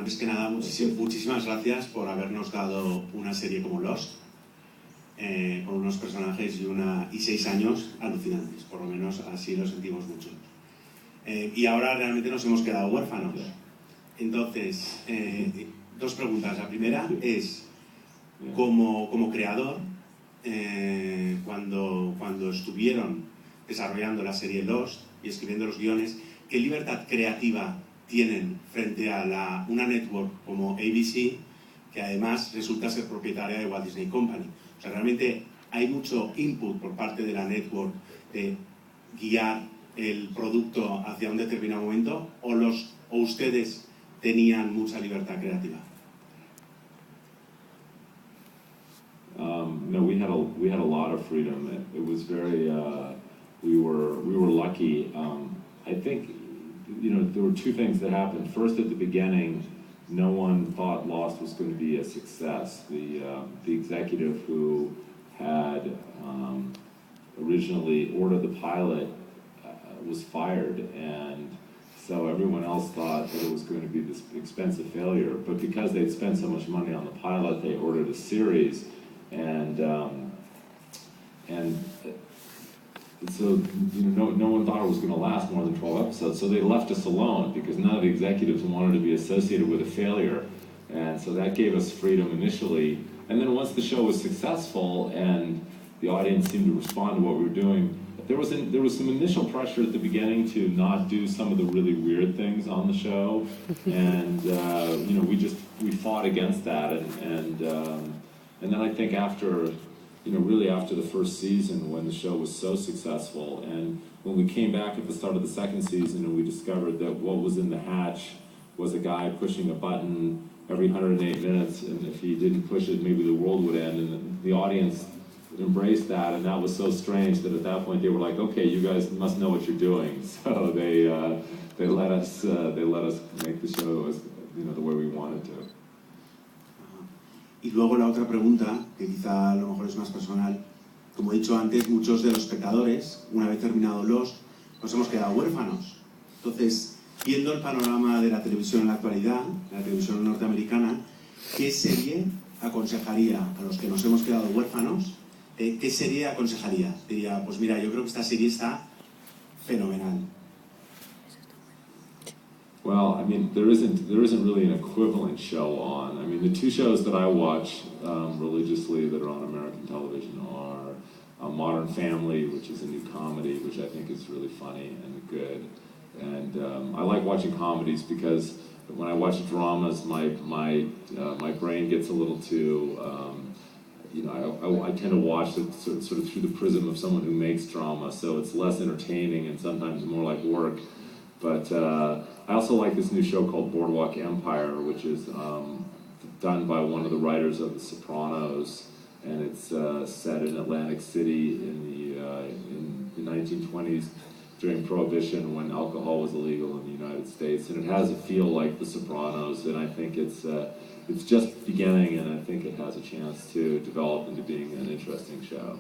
antes que nada, muchísimas gracias por habernos dado una serie como Lost, con unos personajes y 6 años alucinantes, por lo menos así lo sentimos mucho. Y ahora realmente nos hemos quedado huérfanos. Entonces, 2 preguntas. La primera es, como creador, cuando estuvieron desarrollando la serie Lost y escribiendo los guiones, ¿qué libertad creativa tienen frente a una network como ABC, que además resulta ser propietaria de Walt Disney Company? O sea, realmente hay mucho input por parte de la network de guiar el producto hacia un determinado momento, o ustedes tenían mucha libertad creativa. No, we had a lot of freedom. It was very we were lucky. I think, you know, there were 2 things that happened. First, at the beginning, no one thought Lost was going to be a success. The executive who had originally ordered the pilot was fired, and so everyone else thought that it was going to be this expensive failure. But because they'd spent so much money on the pilot, they ordered a series, and so, you know, no one thought it was going to last more than 12 episodes. So they left us alone because none of the executives wanted to be associated with a failure, and so that gave us freedom initially. And then once the show was successful and the audience seemed to respond to what we were doing, there was some initial pressure at the beginning to not do some of the really weird things on the show, and you know, we fought against that, and then I think after, you know, really after the first season, when the show was so successful, and when we came back at the start of the second season and we discovered that what was in the hatch was a guy pushing a button every 108 minutes, and if he didn't push it, maybe the world would end, and the audience embraced that, and that was so strange that at that point they were like, okay, you guys must know what you're doing. So they let us make the show, you know, the way we wanted to. Y luego la otra pregunta, que quizá a lo mejor es más personal. Como he dicho antes, muchos de los espectadores, una vez terminado Lost, nos hemos quedado huérfanos. Entonces, viendo el panorama de la televisión en la actualidad, la televisión norteamericana, ¿qué serie aconsejaría a los que nos hemos quedado huérfanos? ¿Qué serie aconsejaría? Diría, pues mira, yo creo que esta serie está fenomenal. Well, I mean, there isn't really an equivalent show on. I mean, the 2 shows that I watch religiously that are on American television are Modern Family, which is a new comedy, which I think is really funny and good. And I like watching comedies because when I watch dramas, my brain gets a little too, you know, I tend to watch it sort of through the prism of someone who makes drama, so it's less entertaining and sometimes more like work. But I also like this new show called Boardwalk Empire, which is done by one of the writers of The Sopranos, and it's set in Atlantic City in the 1920s during Prohibition, when alcohol was illegal in the United States, and it has a feel like The Sopranos, and I think it's just beginning, and I think it has a chance to develop into being an interesting show.